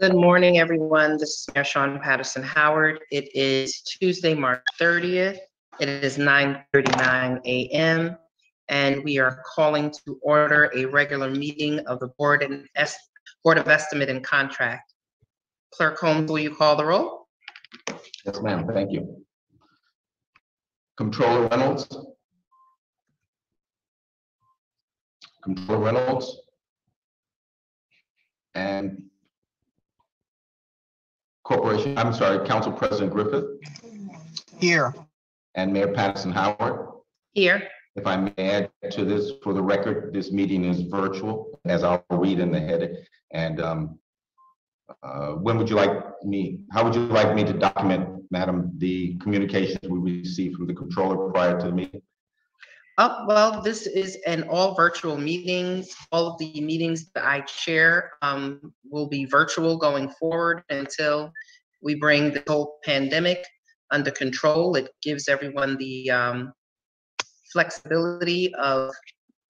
Good morning, everyone. This is Mayor Sean Patterson Howard. It is Tuesday, March 30th. It is 9:39 a.m. and we are calling to order a regular meeting of the Board of Estimate and Contract. Clerk Holmes, will you call the roll? Yes, ma'am. Thank you. Comptroller Reynolds. Comptroller Reynolds. And Council President Griffith. Here. And Mayor Patterson Howard. Here. If I may add to this, for the record, this meeting is virtual, as I'll read in the head. And how would you like me to document, Madam, the communications we received from the Comptroller prior to the meeting? Well, this is an all virtual meetings. All of the meetings that I chair will be virtual going forward until we bring the whole pandemic under control. It gives everyone the flexibility of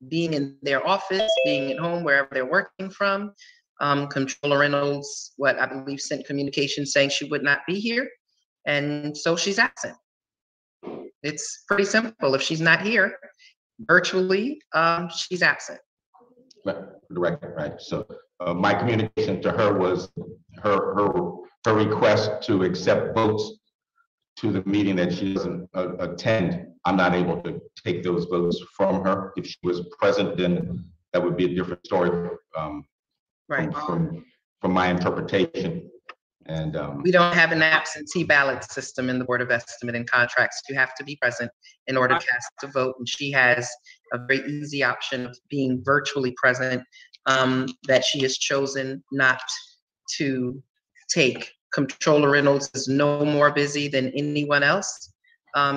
being in their office, being at home, wherever they're working from. Comptroller Reynolds, I believe, sent communication saying she would not be here, and so she's absent. It's pretty simple. If she's not here virtually, she's absent. Right. So my communication to her was her request to accept votes to the meeting that she doesn't attend. I'm not able to take those votes from her. If she was present, then that would be a different story. Right. From my interpretation. And we don't have an absentee ballot system in the Board of Estimate and Contracts. You have to be present in order to cast a vote, and she has a very easy option of being virtually present that she has chosen not to take. Comptroller Reynolds is no more busy than anyone else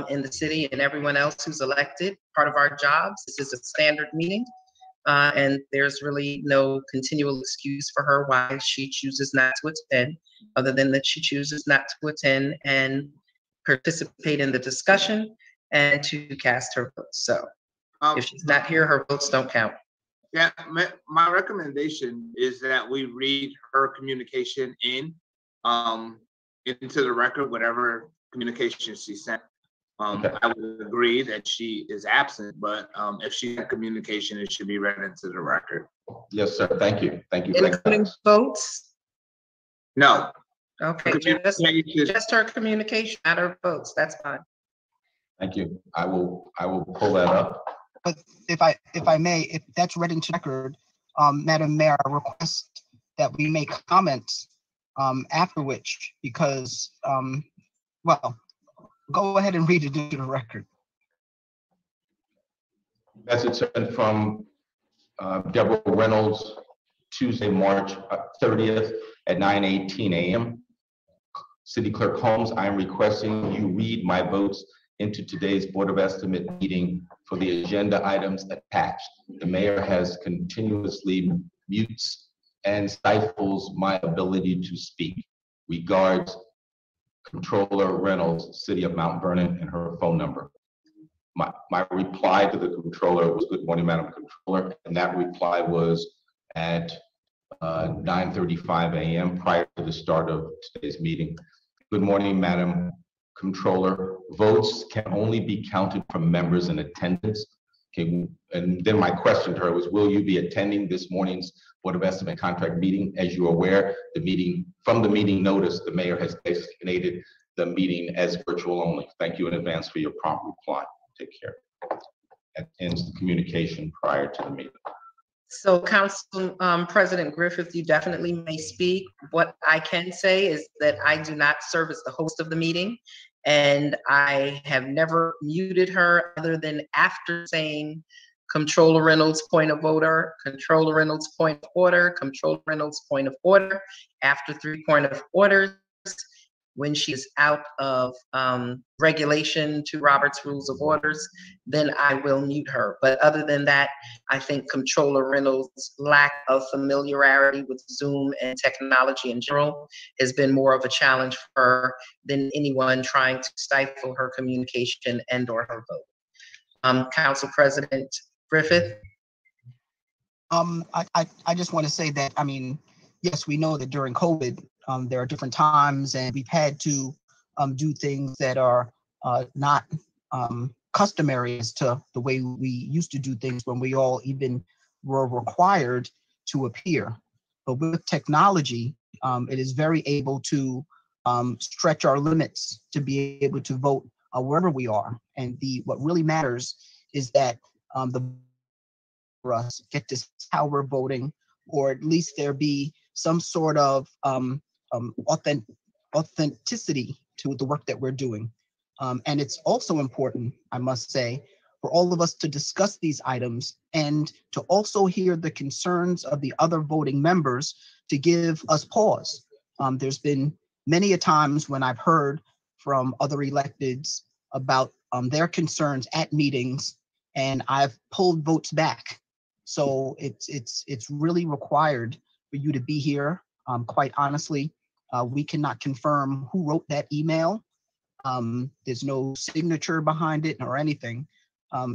in the city, and everyone else who's elected. Part of our jobs, this is a standard meeting, and there's really no continual excuse for her why she chooses not to attend, other than that she chooses not to attend and participate in the discussion and to cast her votes. So if she's not here, her votes don't count. Yeah, my recommendation is that we read her communication into the record, whatever communication she sent. Okay. I would agree that she is absent, but if she had communication, it should be read into the record. Yes, sir. Thank you. Thank you. Including votes? No. Okay, just her communication, not her votes. That's fine. Thank you. I will pull that up. But if I may, if that's read into record, Madam Mayor, I request that we make comments after which, because well, go ahead and read it into the record. Message sent from Deborah Reynolds, Tuesday, March 30th at 9:18 a.m. City Clerk Holmes, I am requesting you read my votes into today's Board of Estimate meeting for the agenda items attached. The mayor has continuously mutes and stifles my ability to speak. Regards, Comptroller Reynolds, City of Mount Vernon, and her phone number. My reply to the Comptroller was, "Good morning, Madam Comptroller," and that reply was at 9:35 a.m. prior to the start of today's meeting. "Good morning, Madam Comptroller. Votes can only be counted from members in attendance." Okay, and then my question to her was, "Will you be attending this morning's Board of Estimate contract meeting?" As you're aware, from the meeting notice, the mayor has designated the meeting as virtual only. Thank you in advance for your prompt reply. Take care. That ends the communication prior to the meeting. So Council President Griffith, you definitely may speak. What I can say is that I do not serve as the host of the meeting, and I have never muted her other than after saying Comptroller Reynolds point of order, Comptroller Reynolds point of order, Comptroller Reynolds point of order. After 3 point of orders, when she is out of regulation to Robert's Rules of Orders, then I will mute her. But other than that, I think Comptroller Reynolds' lack of familiarity with Zoom and technology in general has been more of a challenge for her than anyone trying to stifle her communication and or her vote. Council President Griffith? I just want to say that, I mean, yes, we know that during COVID, there are different times, and we've had to do things that are not customary as to the way we used to do things when we all even were required to appear. But with technology, it is very able to stretch our limits to be able to vote wherever we are. And what really matters is that the for us get to see how we're voting, or at least there be some sort of authenticity to the work that we're doing. And it's also important, I must say, for all of us to discuss these items and to also hear the concerns of the other voting members to give us pause. There's been many a times when I've heard from other electeds about their concerns at meetings, and I've pulled votes back. So it's really required for you to be here. Quite honestly, we cannot confirm who wrote that email. There's no signature behind it or anything.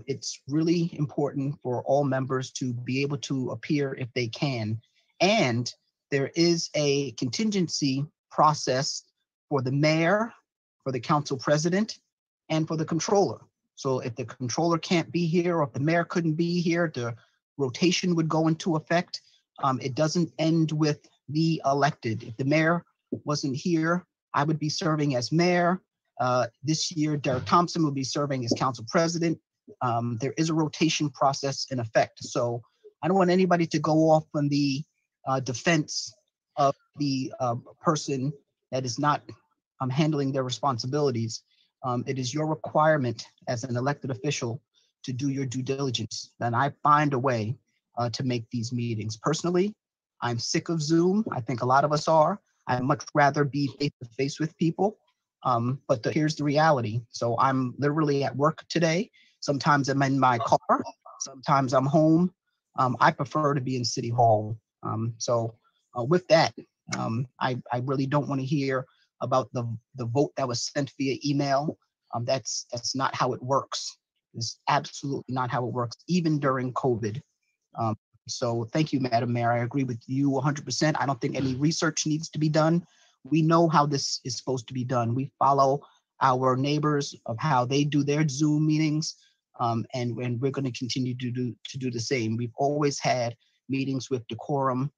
It's really important for all members to be able to appear if they can. And there is a contingency process for the mayor, for the council president, and for the controller. So if the controller can't be here, or if the mayor couldn't be here, the rotation would go into effect. It doesn't end with the elected. If the mayor wasn't here, I would be serving as mayor. This year, Derek Thompson will be serving as council president. There is a rotation process in effect. So I don't want anybody to go off on the defense of the person that is not handling their responsibilities. It is your requirement as an elected official to do your due diligence. And I find a way to make these meetings. Personally, I'm sick of Zoom. I think a lot of us are. I'd much rather be face to face with people. But here's the reality. So I'm literally at work today. Sometimes I'm in my car. Sometimes I'm home. I prefer to be in City Hall. So with that, I really don't want to hear about the vote that was sent via email. That's not how it works. It's absolutely not how it works, even during COVID. So thank you, Madam Mayor. I agree with you 100%. I don't think any research needs to be done. We know how this is supposed to be done. We follow our neighbors of how they do their Zoom meetings, and we're going to continue to do the same. We've always had meetings with decorum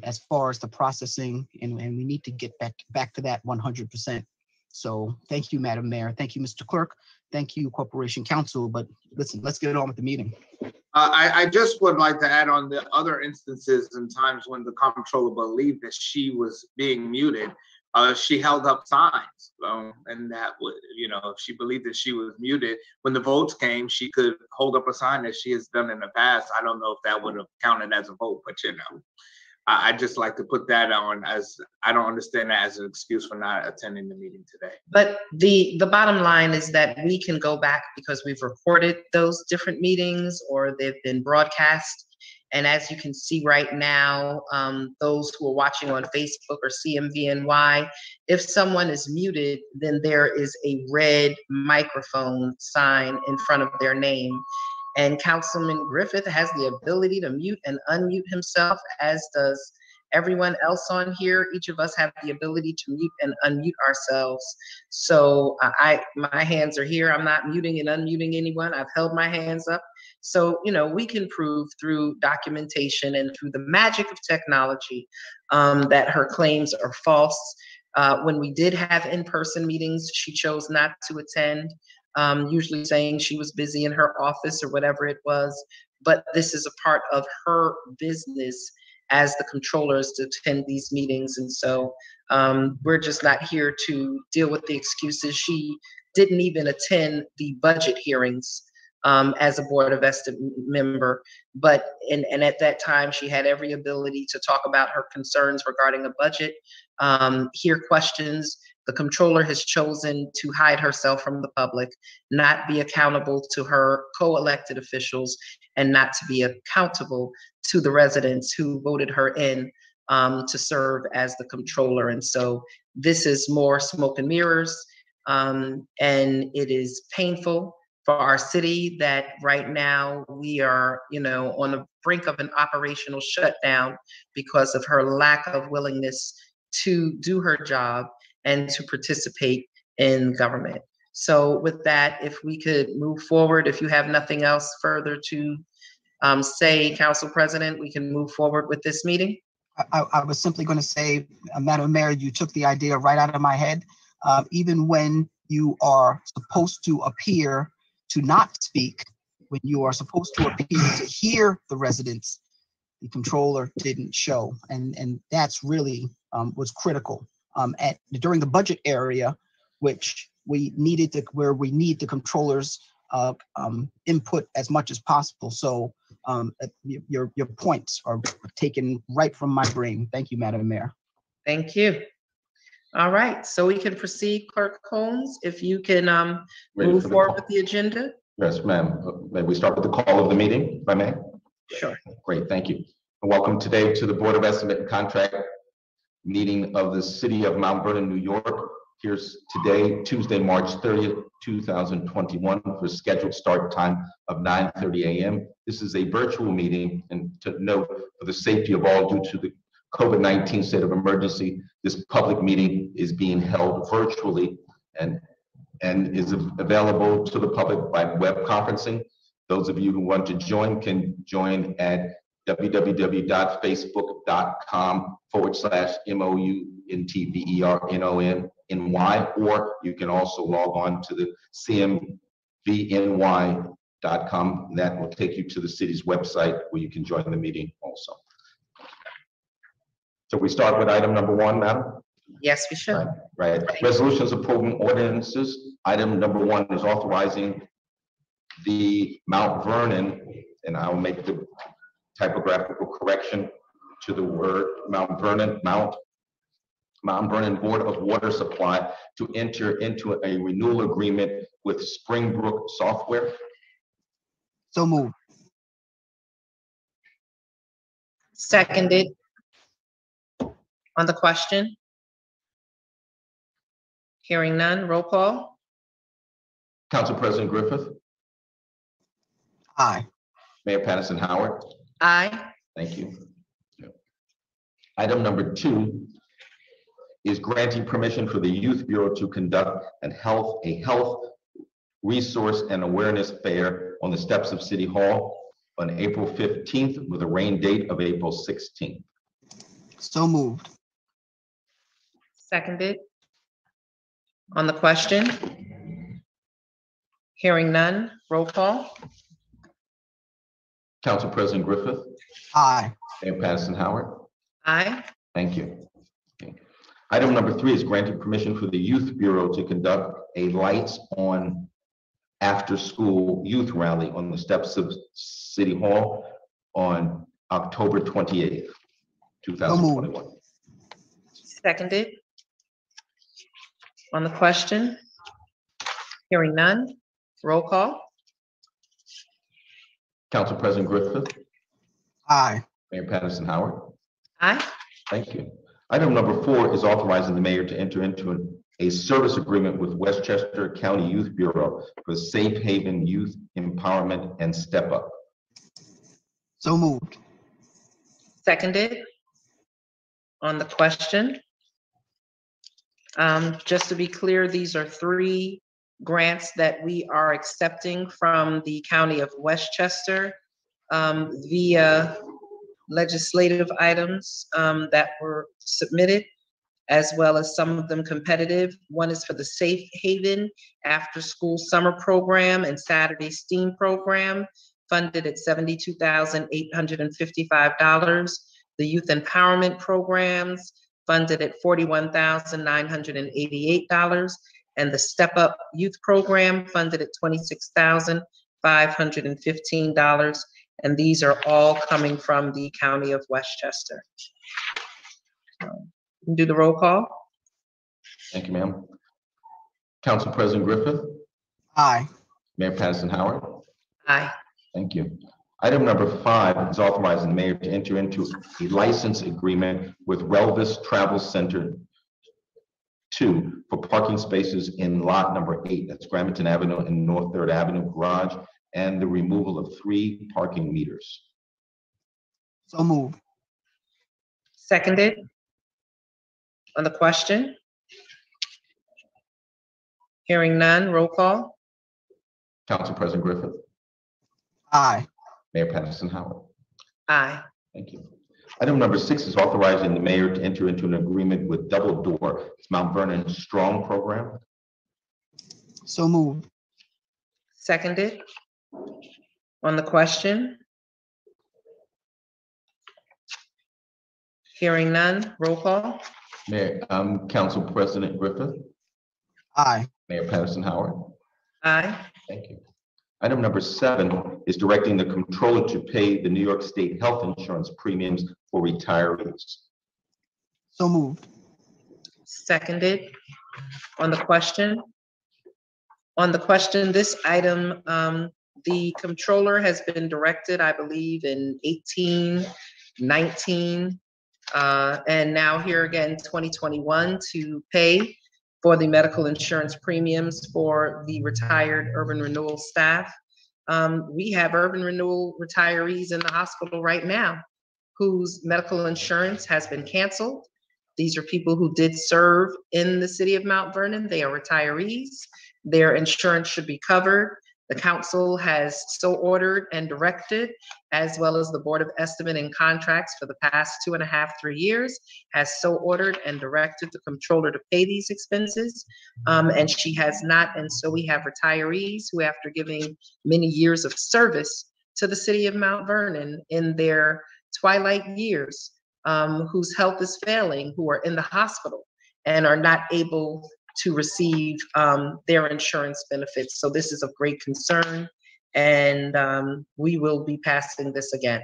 as far as the processing, and we need to get back to that 100%. So thank you, Madam Mayor. Thank you, Mr. Clerk. Thank you, Corporation Counsel. But listen, let's get on with the meeting. I just would like to add on the other instances and times when the comptroller believed that she was being muted. She held up signs, and that would, if she believed that she was muted, when the votes came, she could hold up a sign as she has done in the past. I don't know if that would have counted as a vote, but I just like to put that on, as I don't understand that as an excuse for not attending the meeting today. But the bottom line is that we can go back because we've recorded those different meetings or they've been broadcast. And as you can see right now, those who are watching on Facebook or CMVNY, if someone is muted, then there is a red microphone sign in front of their name. And Councilman Griffith has the ability to mute and unmute himself, as does everyone else on here. Each of us have the ability to mute and unmute ourselves. So my hands are here. I'm not muting and unmuting anyone. I've held my hands up. So, we can prove through documentation and through the magic of technology that her claims are false. When we did have in-person meetings, she chose not to attend. Usually saying she was busy in her office or whatever it was, but this is a part of her business as the controllers to attend these meetings. And so we're just not here to deal with the excuses. She didn't even attend the budget hearings as a Board of Estimate member, but and at that time she had every ability to talk about her concerns regarding a budget, hear questions. The controller has chosen to hide herself from the public, not be accountable to her co-elected officials, and not to be accountable to the residents who voted her in to serve as the controller. And so this is more smoke and mirrors, and it is painful for our city, that right now we are, on the brink of an operational shutdown because of her lack of willingness to do her job and to participate in government. So with that, if we could move forward, if you have nothing else further to say, Council President, we can move forward with this meeting. I was simply going to say, Madam Mayor, you took the idea right out of my head. Even when you are supposed to appear to not speak, when you are supposed to appear to hear the residents, the controller didn't show. And that's really was critical. During the budget area, which we needed where we need the controller's input as much as possible. So your points are taken right from my brain. Thank you, Madam Mayor. Thank you. All right, so we can proceed, Clerk Holmes, if you can move forward with the agenda. Yes, ma'am. May we start with the call of the meeting, if I may? Sure. Great, thank you. And welcome today to the Board of Estimate and Contract meeting of the City of Mount Vernon, New York. Here's today, Tuesday, March 30th, 2021, for scheduled start time of 9:30 a.m. This is a virtual meeting, and to note, for the safety of all due to the COVID-19 state of emergency, this public meeting is being held virtually and is available to the public by web conferencing. Those of you who want to join can join at www.facebook.com/MOUNTVERNONNY, or you can also log on to the cmvny.com. That will take you to the city's website where you can join the meeting also. So we start with item number 1, madam? Yes, we should. Right. Resolutions approving ordinances. Item number 1 is authorizing the Mount Vernon, and I'll make the typographical correction to the word Mount Vernon Board of Water Supply to enter into a renewal agreement with Springbrook Software. So moved. Seconded. On the question? Hearing none, roll call. Council President Griffith. Aye. Mayor Patterson Howard. Aye. Thank you. Item number 2 is granting permission for the Youth Bureau to conduct a health resource and awareness fair on the steps of City Hall on April 15th with a rain date of April 16th. So moved. Seconded. On the question? Hearing none, roll call. Council President Griffith. Aye. Mayor Patterson Howard. Aye. Thank you. Okay. Item number 3 is granting permission for the Youth Bureau to conduct a lights on after school youth rally on the steps of City Hall on October 28th, 2021. Seconded. On the question? Hearing none, roll call. Council President Griffith. Aye. Mayor Patterson Howard. Aye. Thank you. Item number 4 is authorizing the mayor to enter into a service agreement with Westchester County Youth Bureau for Safe Haven Youth Empowerment and Step Up. So moved. Seconded. On the question? Just to be clear, these are 3 grants that we are accepting from the County of Westchester via legislative items that were submitted, as well as some of them competitive. One is for the Safe Haven After School Summer Program and Saturday STEAM Program, funded at $72,855. The Youth Empowerment Programs, funded at $41,988. And the Step Up Youth Program, funded at $26,515. And these are all coming from the County of Westchester. Do the roll call. Thank you, ma'am. Council President Griffith. Aye. Mayor Patterson Howard. Aye. Thank you. Item number 5 is authorizing the mayor to enter into a license agreement with Relvis Travel Center 2 for parking spaces in lot number 8, that's Gramerton Avenue and North 3rd Avenue garage, and the removal of 3 parking meters. So moved. Seconded. On the question? Hearing none, roll call. Council President Griffith, Aye. Mayor Patterson Howard. Aye. Thank you. Item number 6 is authorizing the mayor to enter into an agreement with Double Door, it's Mount Vernon Strong Program. So moved. Seconded. On the question? Hearing none, roll call. Mayor, Council President Griffith, Aye. Mayor Patterson Howard. Aye. Thank you. Item number 7 is directing the comptroller to pay the New York State health insurance premiums for retirees. So moved. Seconded. On the question? On the question, this item, the comptroller has been directed, I believe, in 18, 19, and now here again, 2021, to pay for the medical insurance premiums for the retired urban renewal staff. We have urban renewal retirees in the hospital right now whose medical insurance has been canceled. These are people who did serve in the city of Mount Vernon. They are retirees. Their insurance should be covered. The council has so ordered and directed, as well as the Board of Estimate and Contracts for the past 2.5, 3 years, has so ordered and directed the comptroller to pay these expenses. And she has not. And so we have retirees who, after giving many years of service to the city of Mount Vernon in their twilight years, whose health is failing, who are in the hospital and are not able to receive their insurance benefits. So this is of great concern, and we will be passing this again.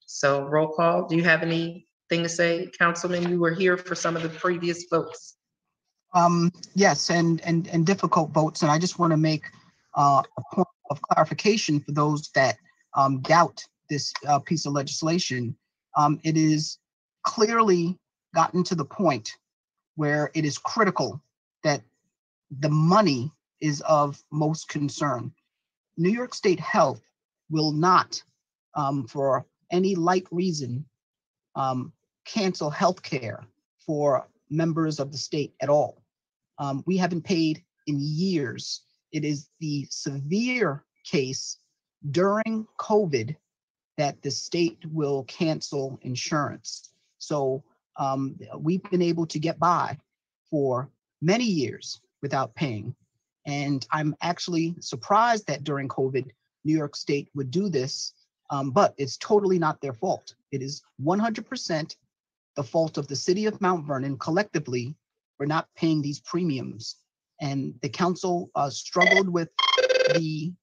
So roll call. Do you have anything to say, Councilman? You were here for some of the previous votes. Yes, and difficult votes. And I just want to make a point of clarification for those that doubt this piece of legislation. It is clearly gotten to the point where it is critical that the money is of most concern. New York State Health will not, for any light reason, cancel health care for members of the state at all. We haven't paid in years. It is the severe case during COVID that the state will cancel insurance. So we've been able to get by for many years without paying. And I'm actually surprised that during COVID, New York State would do this, but it's totally not their fault. It is 100% the fault of the city of Mount Vernon collectively for not paying these premiums. And the council struggled with the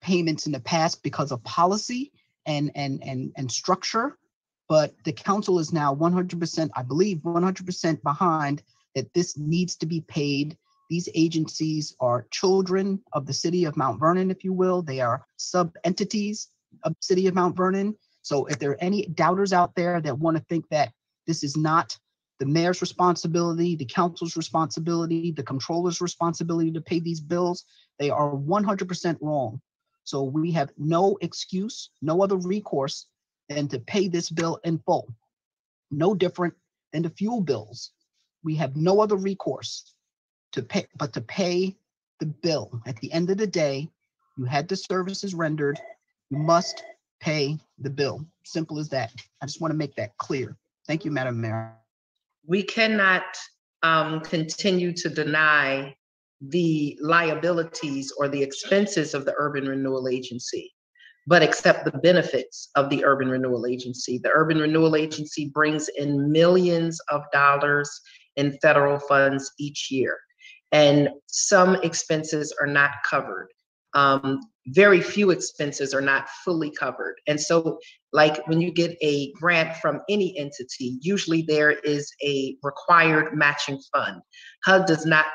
payments in the past because of policy and structure. But the council is now 100%, I believe, 100% behind that this needs to be paid. These agencies are children of the city of Mount Vernon, if you will. They are sub-entities of the city of Mount Vernon. So if there are any doubters out there that want to think that this is not the mayor's responsibility, the council's responsibility, the comptroller's responsibility to pay these bills, they are 100% wrong. So we have no excuse, no other recourse than to pay this bill in full. No different than the fuel bills. We have no other recourse to pay but to pay the bill. At the end of the day, you had the services rendered, you must pay the bill. Simple as that. I just want to make that clear. Thank you, Madam Mayor. We cannot continue to deny the liabilities or the expenses of the Urban Renewal Agency, but accept the benefits of the Urban Renewal Agency. The Urban Renewal Agency brings in millions of dollars in federal funds each year, and some expenses are not covered. Very few expenses are not fully covered. And so, like when you get a grant from any entity, usually there is a required matching fund. HUD does not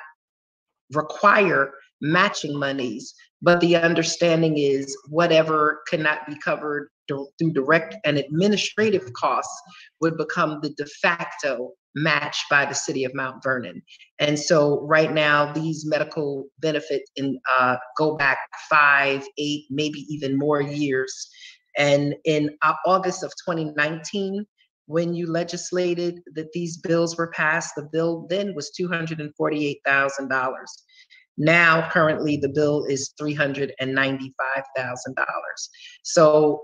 require matching monies, but the understanding is whatever cannot be covered through direct and administrative costs would become the de facto match by the city of Mount Vernon. And so right now, these medical benefits go back 5, 8, maybe even more years. And in August of 2019, when you legislated that these bills were passed, the bill then was $248,000. Now, currently, the bill is $395,000. So,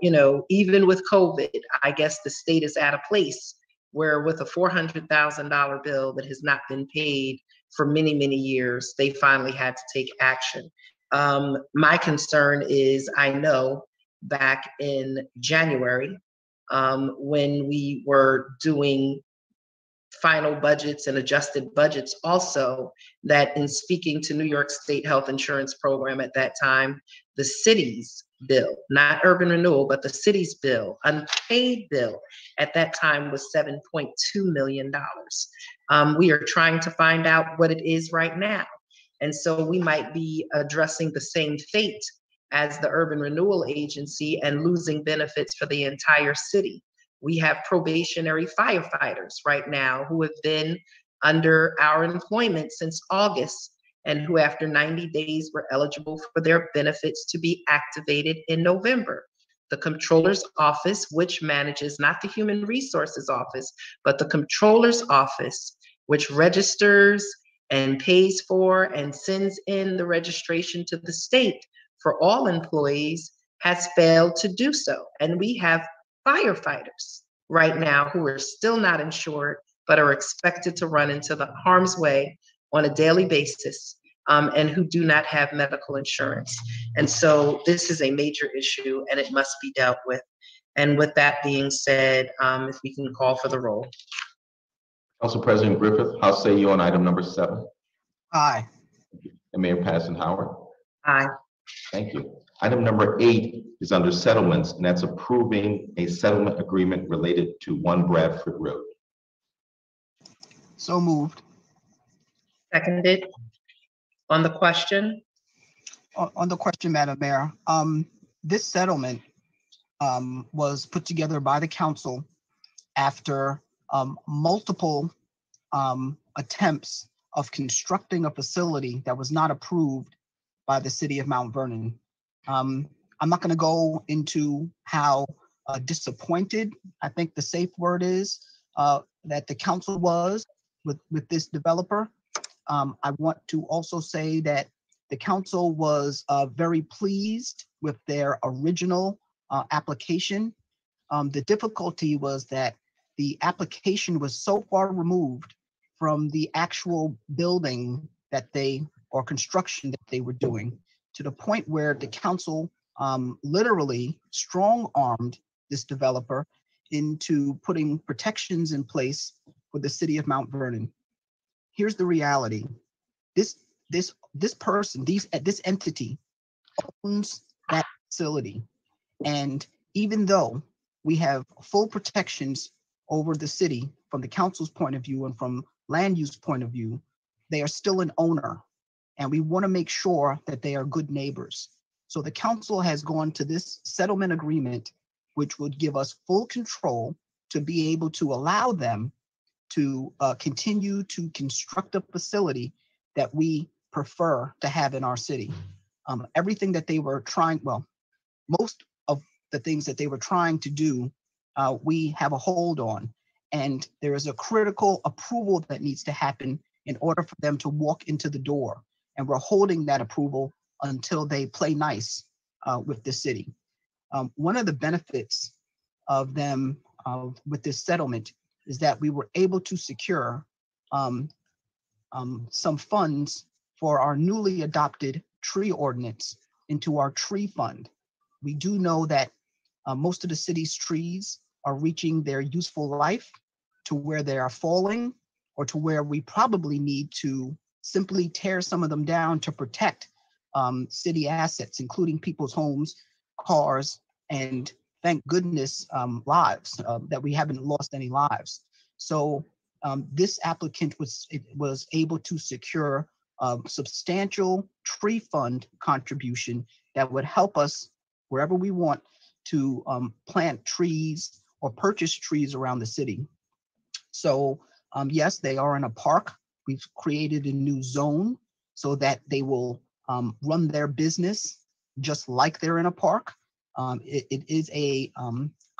even with COVID, I guess the state is at a place where with a $400,000 bill that has not been paid for many, many years, they finally had to take action. My concern is, I know back in January, when we were doing final budgets and adjusted budgets also, that in speaking to New York State Health Insurance Program at that time, the city's bill, not urban renewal, but the city's bill, unpaid bill at that time was $7.2 million. We are trying to find out what it is right now. And so we might be addressing the same fate as the Urban Renewal Agency and losing benefits for the entire city. We have probationary firefighters right now who have been under our employment since August and who after 90 days were eligible for their benefits to be activated in November. The Comptroller's Office, which manages not the Human Resources Office, but the Comptroller's Office, which registers and pays for and sends in the registration to the state for all employees, has failed to do so. And we have firefighters right now who are still not insured, but are expected to run into the harm's way on a daily basis, and who do not have medical insurance. And so this is a major issue and it must be dealt with. And with that being said, if we can call for the roll. Council President Griffith, how say you on item number 7? Aye. And Mayor Patterson Howard? Aye. Thank you. Item number 8 is under settlements, and that's approving a settlement agreement related to 1 Bradford Road. So moved. Seconded. On the question? On the question, Madam Mayor, this settlement was put together by the council after multiple attempts of constructing a facility that was not approved by the city of Mount Vernon. I'm not going to go into how disappointed I think the safe word is that the council was with this developer. I want to also say that the council was very pleased with their original application. The difficulty was that the application was so far removed from the actual building that or construction that they were doing, to the point where the council literally strong-armed this developer into putting protections in place for the city of Mount Vernon. Here's the reality. This entity owns that facility. And even though we have full protections over the city from the council's point of view and from land use point of view, they are still an owner. And we want to make sure that they are good neighbors. So the council has gone to this settlement agreement, which would give us full control to be able to allow them to continue to construct a facility that we prefer to have in our city. Everything that they were trying, most of the things that they were trying to do, we have a hold on. And there is a critical approval that needs to happen in order for them to walk into the door. And we're holding that approval until they play nice with the city. One of the benefits of them with this settlement is that we were able to secure some funds for our newly adopted tree ordinance into our tree fund. We do know that most of the city's trees are reaching their useful life, to where they are falling, or to where we probably need to simply tear some of them down to protect city assets, including people's homes, cars, and thank goodness, lives, that we haven't lost any lives. So this applicant was able to secure a substantial tree fund contribution that would help us wherever we want to plant trees or purchase trees around the city. So yes, they are in a park. We've created a new zone so that they will run their business just like they're in a park. It is a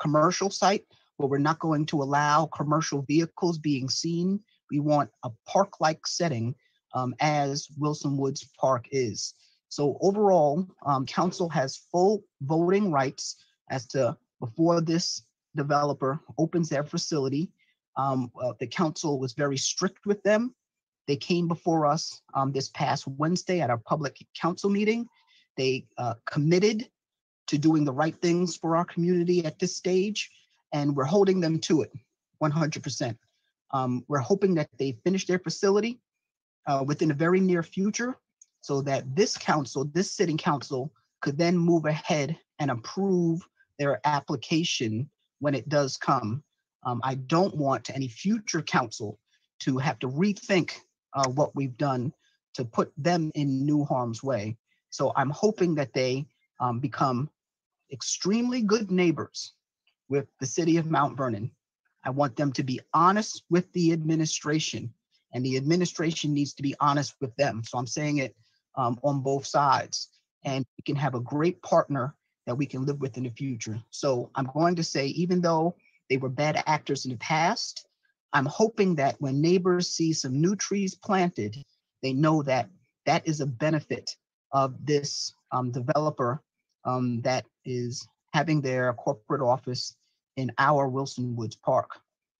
commercial site, but we're not going to allow commercial vehicles being seen. We want a park-like setting as Wilson Woods Park is. So overall, council has full voting rights as to before this developer opens their facility. The council was very strict with them. They came before us this past Wednesday at our public council meeting. They committed to doing the right things for our community at this stage, and we're holding them to it 100%. We're hoping that they finish their facility within a very near future so that this council, this sitting council, could then move ahead and approve their application when it does come. I don't want any future council to have to rethink what we've done to put them in new harm's way. So I'm hoping that they become extremely good neighbors with the city of Mount Vernon. I want them to be honest with the administration, and the administration needs to be honest with them. So I'm saying it on both sides, and we can have a great partner that we can live with in the future. So I'm going to say, even though they were bad actors in the past, I'm hoping that when neighbors see some new trees planted, they know that that is a benefit of this developer that is having their corporate office in our Wilson Woods Park.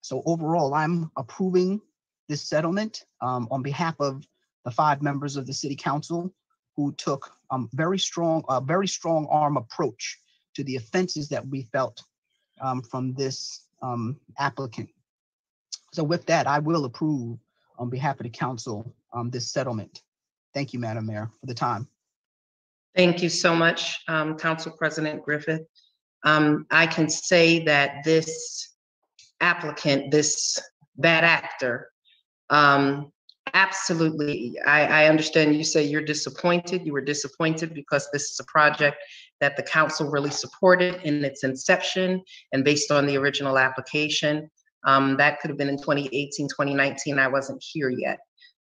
So overall, I'm approving this settlement on behalf of the 5 members of the City Council who took a very strong arm approach to the offenses that we felt from this applicant. So with that, I will approve on behalf of the council this settlement. Thank you, Madam Mayor, for the time. Thank you so much, Council President Griffith. I can say that this applicant, this bad actor, absolutely, I understand you say you're disappointed. You were disappointed because this is a project that the council really supported in its inception and based on the original application. That could have been in 2018, 2019. I wasn't here yet.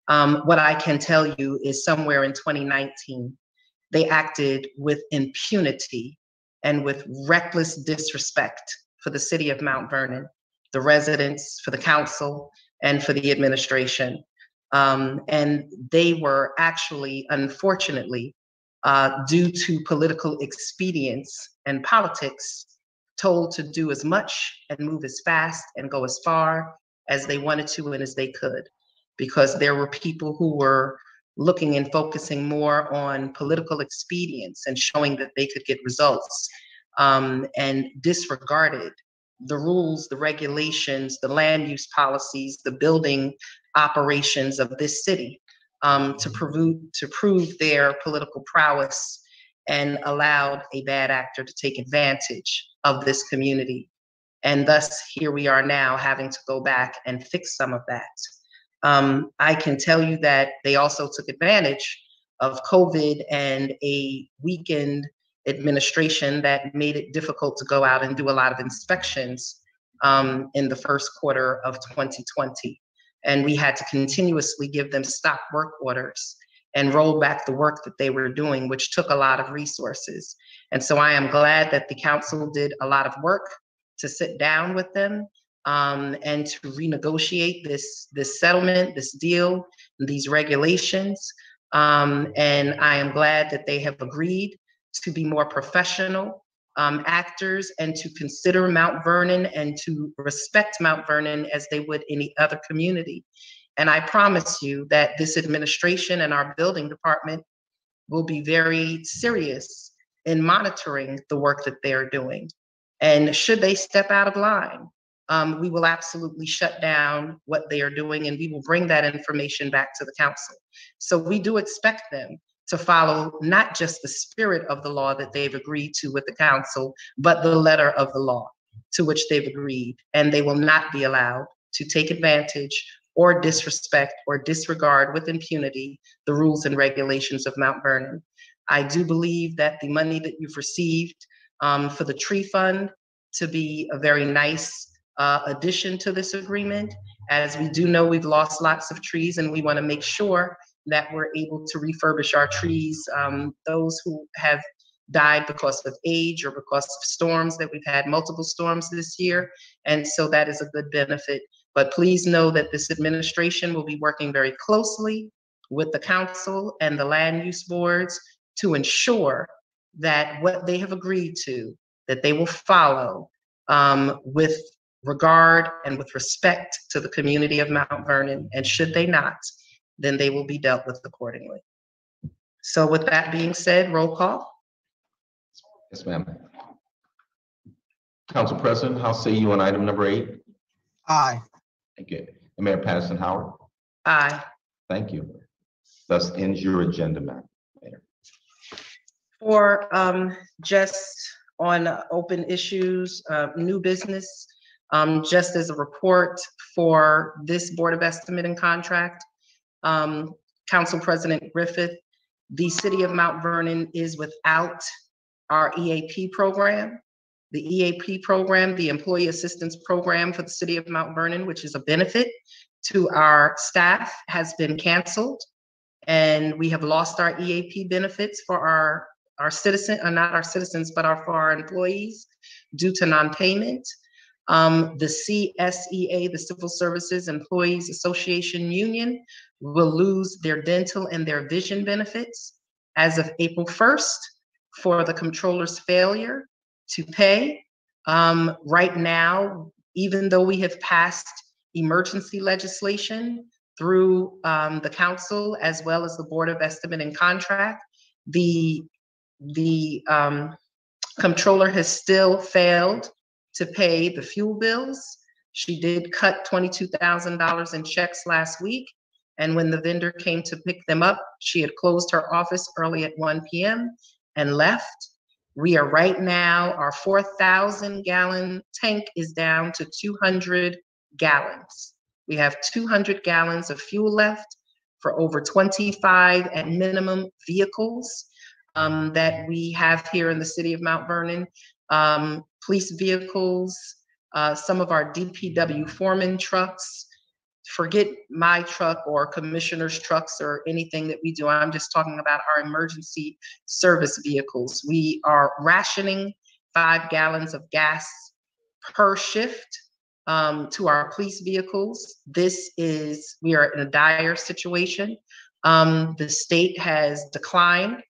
What I can tell you is somewhere in 2019, they acted with impunity and with reckless disrespect for the city of Mount Vernon, the residents, for the council, and for the administration. And they were actually, unfortunately, due to political expedience and politics, told to do as much and move as fast and go as far as they wanted to and as they could, because there were people who were looking and focusing more on political expedience and showing that they could get results, and disregarded the rules, the regulations, the land use policies, the building operations of this city to prove their political prowess, and allowed a bad actor to take advantage of this community. And thus, here we are now having to go back and fix some of that. I can tell you that they also took advantage of COVID and a weakened administration that made it difficult to go out and do a lot of inspections in the first quarter of 2020. And we had to continuously give them stop work orders and roll back the work that they were doing, which took a lot of resources. And so I am glad that the council did a lot of work to sit down with them and to renegotiate this settlement, this deal, these regulations. And I am glad that they have agreed to be more professional actors and to consider Mount Vernon and to respect Mount Vernon as they would any other community. And I promise you that this administration and our building department will be very serious in monitoring the work that they're doing. And should they step out of line, we will absolutely shut down what they are doing, and we will bring that information back to the council. So we do expect them to follow not just the spirit of the law that they've agreed to with the council, but the letter of the law to which they've agreed. And they will not be allowed to take advantage or disrespect or disregard with impunity the rules and regulations of Mount Vernon. I do believe that the money that you've received for the tree fund to be a very nice addition to this agreement. As we do know, we've lost lots of trees, and we want to make sure that we're able to refurbish our trees. Those who have died because of age or because of storms, that we've had multiple storms this year, and so that is a good benefit. But please know that this administration will be working very closely with the council and the land use boards to ensure that what they have agreed to, that they will follow with regard and with respect to the community of Mount Vernon. And should they not, then they will be dealt with accordingly. So with that being said, roll call. Yes, ma'am. Council President, how say you on item number 8? Aye. Thank you. And Mayor Patterson Howard? Aye. Thank you. Thus ends your agenda, Mayor. For just on open issues, new business, just as a report for this Board of Estimate and Contract, Council President Griffith, the City of Mount Vernon is without our EAP program. The EAP program, the Employee Assistance Program for the City of Mount Vernon, which is a benefit to our staff, has been canceled. And we have lost our EAP benefits for our citizens, not our citizens, but for our employees due to non-payment. The CSEA, the Civil Services Employees Association Union, will lose their dental and their vision benefits as of April 1st for the controller's failure to pay. Right now, even though we have passed emergency legislation through the council as well as the Board of Estimate and Contract, the controller has still failed to pay the fuel bills. She did cut $22,000 in checks last week. And when the vendor came to pick them up, she had closed her office early at 1 p.m. and left. We are right now, our 4,000 gallon tank is down to 200 gallons. We have 200 gallons of fuel left for over 25 at minimum vehicles that we have here in the city of Mount Vernon. Police vehicles, some of our DPW foreman trucks. Forget my truck or commissioner's trucks or anything that we do. I'm just talking about our emergency service vehicles. We are rationing 5 gallons of gas per shift to our police vehicles. We are in a dire situation. The state has declined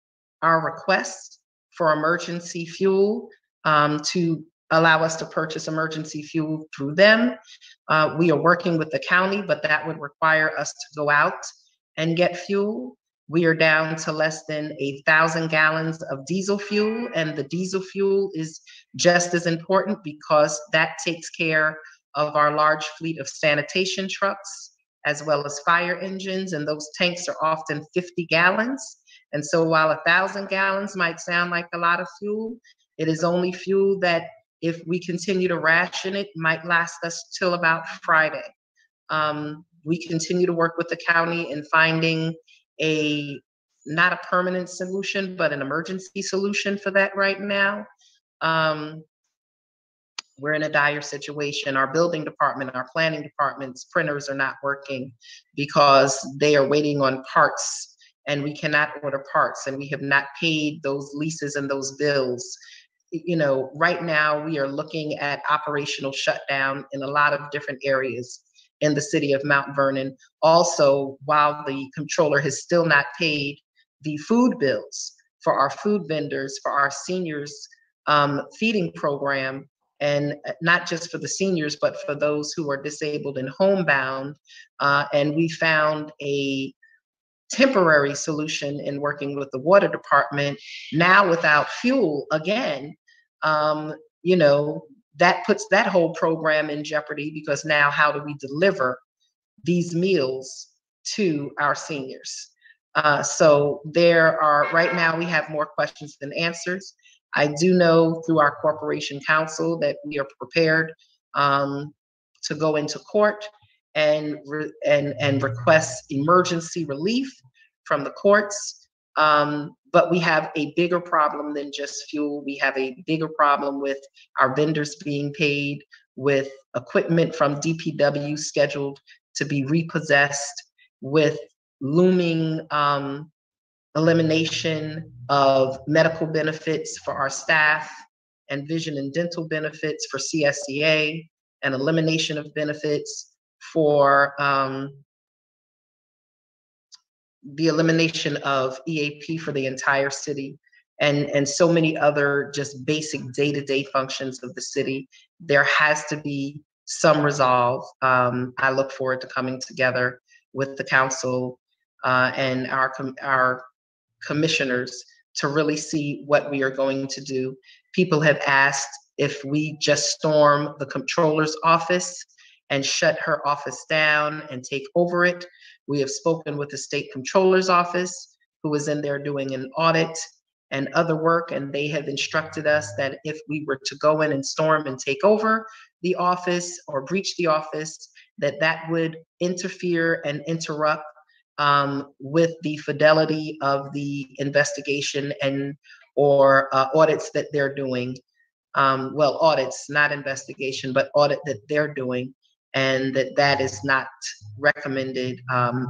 our request for emergency fuel to allow us to purchase emergency fuel through them. We are working with the county, but that would require us to go out and get fuel. We are down to less than 1,000 gallons of diesel fuel, and the diesel fuel is just as important because that takes care of our large fleet of sanitation trucks as well as fire engines, and those tanks are often 50 gallons. And so while 1,000 gallons might sound like a lot of fuel, it is only fuel that, if we continue to ration it, might last us till about Friday. We continue to work with the county in finding not a permanent solution, but an emergency solution for that right now. We're in a dire situation. Our building department, our planning department's printers are not working because they are waiting on parts, and we cannot order parts, and we have not paid those leases and those bills. You know, right now we are looking at operational shutdown in a lot of different areas in the city of Mount Vernon. Also, while the controller has still not paid the food bills for our food vendors, for our seniors feeding program, and not just for the seniors, but for those who are disabled and homebound. And we found a temporary solution in working with the water department. Now without fuel again, you know, that puts that whole program in jeopardy, because now how do we deliver these meals to our seniors? So right now we have more questions than answers. I do know through our corporation counsel that we are prepared to go into court and request emergency relief from the courts. But we have a bigger problem than just fuel. We have a bigger problem with our vendors being paid, with equipment from DPW scheduled to be repossessed, with looming elimination of medical benefits for our staff and vision and dental benefits for CSCA, and elimination of benefits for the elimination of EAP for the entire city, and so many other just basic day-to-day functions of the city. There has to be some resolve. I look forward to coming together with the council and our commissioners to really see what we are going to do. People have asked if we just storm the comptroller's office and shut her office down and take over it. We have spoken with the state comptroller's office, who is in there doing an audit and other work, and they have instructed us that if we were to go in and storm and take over the office or breach the office, that would interfere and interrupt with the fidelity of the investigation and or audits that they're doing. Well, audits, not investigation, but audit that they're doing, and that is not recommended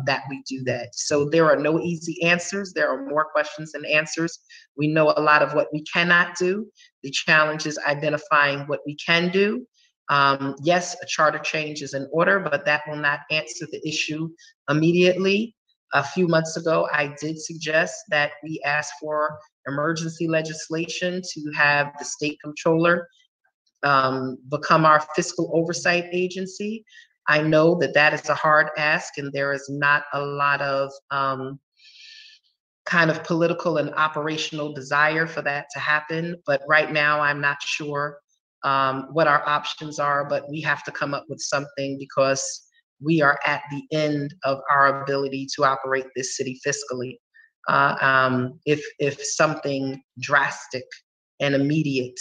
that we do that. So there are no easy answers. There are more questions than answers. We know a lot of what we cannot do. The challenge is identifying what we can do. Yes, a charter change is in order, but that will not answer the issue immediately. A few months ago, I did suggest that we ask for emergency legislation to have the state comptroller become our fiscal oversight agency. I know that that is a hard ask, and there is not a lot of kind of political and operational desire for that to happen. But right now, I'm not sure what our options are, but we have to come up with something, because we are at the end of our ability to operate this city fiscally. If something drastic and immediate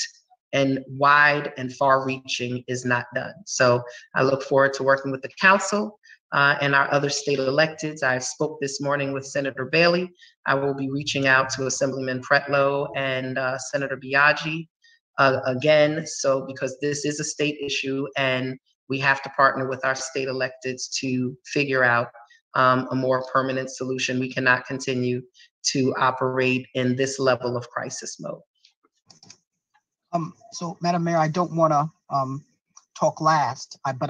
and wide and far-reaching is not done. So I look forward to working with the council and our other state electeds. I spoke this morning with Senator Bailey. I will be reaching out to Assemblyman Pretlow and Senator Biaggi again, so because this is a state issue and we have to partner with our state electeds to figure out a more permanent solution. We cannot continue to operate in this level of crisis mode. So, Madam Mayor, I don't want to talk last, but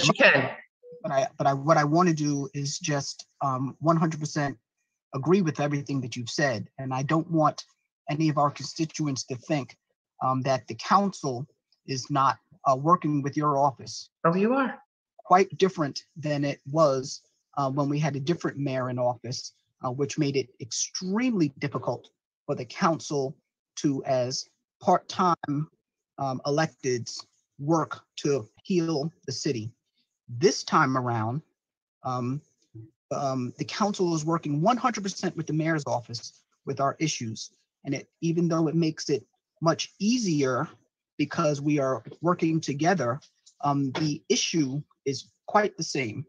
you can. What I want to do is just 100% agree with everything that you've said, and I don't want any of our constituents to think that the council is not working with your office. Oh, you are. Quite different than it was when we had a different mayor in office, which made it extremely difficult for the council to, as part-time electeds, work to heal the city. This time around, the council is working 100% with the mayor's office with our issues. And even though it makes it much easier because we are working together, the issue is quite the same.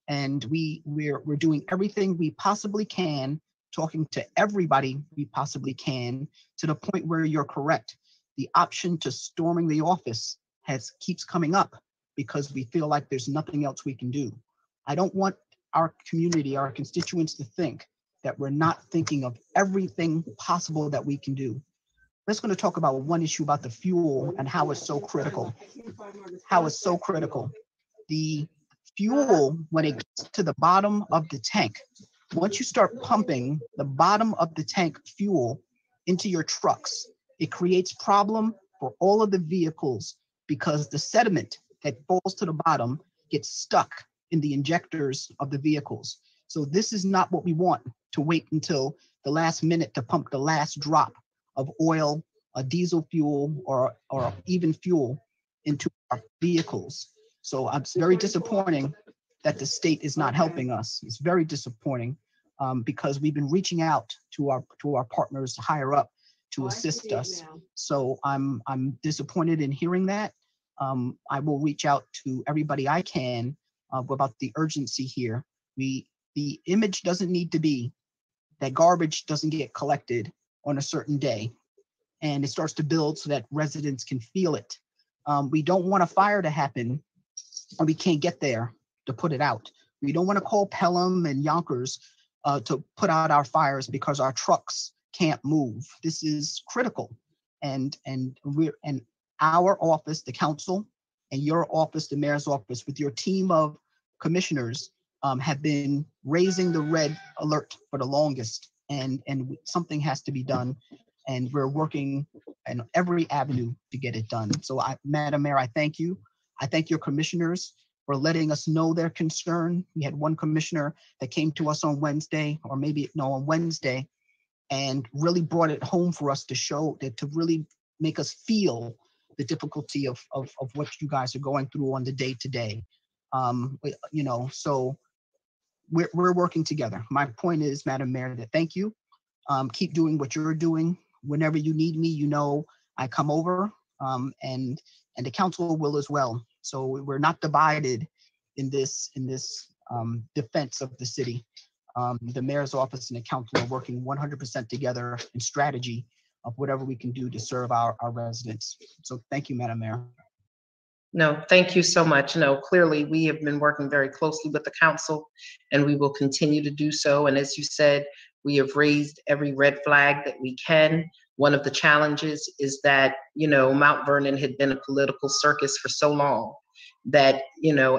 And we're doing everything we possibly can, talking to everybody we possibly can, to the point where you're correct. The option to storming the office keeps coming up because we feel like there's nothing else we can do. I don't want our community, our constituents, to think that we're not thinking of everything possible that we can do. Let's going to talk about one issue about the fuel and how it's so critical. How it's so critical. The fuel, when it gets to the bottom of the tank, once you start pumping the bottom of the tank fuel into your trucks, it creates problem for all of the vehicles because the sediment that falls to the bottom gets stuck in the injectors of the vehicles. So this is not what we want, to wait until the last minute to pump the last drop of oil, a diesel fuel, or even fuel into our vehicles. So it's very disappointing that the state is not helping us. It's very disappointing because we've been reaching out to our partners higher up to assist us. So I'm disappointed in hearing that. I will reach out to everybody I can about the urgency here. The image doesn't need to be that garbage doesn't get collected on a certain day, and it starts to build so that residents can feel it. We don't want a fire to happen and we can't get there to put it out. We don't want to call Pelham and Yonkers to put out our fires because our trucks can't move. This is critical. And our office, the council, and your office, the mayor's office, with your team of commissioners, have been raising the red alert for the longest, and something has to be done, and we're working in every avenue to get it done. So, Madam Mayor, I thank you. I thank your commissioners for letting us know their concern. We had one commissioner that came to us on Wednesday, on Wednesday, and really brought it home for us to show that, to really make us feel the difficulty of what you guys are going through on the day-to-day. So we're working together. My point is, Madam Mayor, that thank you. Keep doing what you're doing. Whenever you need me, I come over, and the council will as well. So we're not divided in this defense of the city. The mayor's office and the council are working 100% together in strategy of whatever we can do to serve our residents. So thank you, Madam Mayor. No, thank you so much. No, clearly we have been working very closely with the council, and we will continue to do so. And as you said, we have raised every red flag that we can. One of the challenges is that, Mount Vernon had been a political circus for so long that,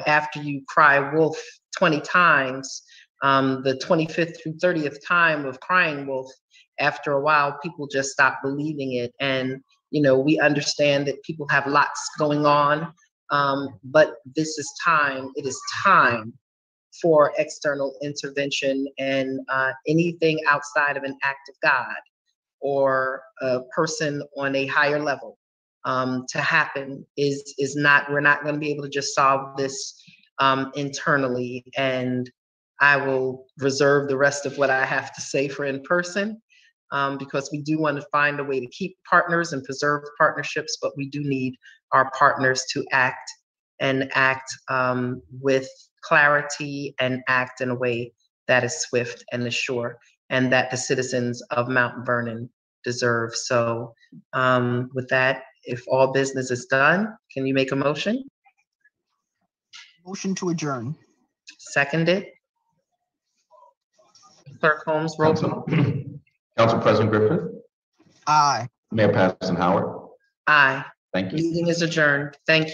after you cry wolf 20 times, the 25th through 30th time of crying wolf, after a while, people just stop believing it. And, we understand that people have lots going on, but this is time. It is time for external intervention, and anything outside of an act of God or a person on a higher level to happen is not, we're not going to be able to just solve this internally. And I will reserve the rest of what I have to say for in person, because we do want to find a way to keep partners and preserve partnerships, but we do need our partners to act with clarity and act in a way that is swift and is sure, and that the citizens of Mount Vernon deserve. So with that, if all business is done, can you make a motion? Motion to adjourn. Seconded. Clerk Holmes, roll call. Council President Griffith, Aye. Mayor Patterson Howard. Aye. Thank you. Meeting is adjourned. Thank you.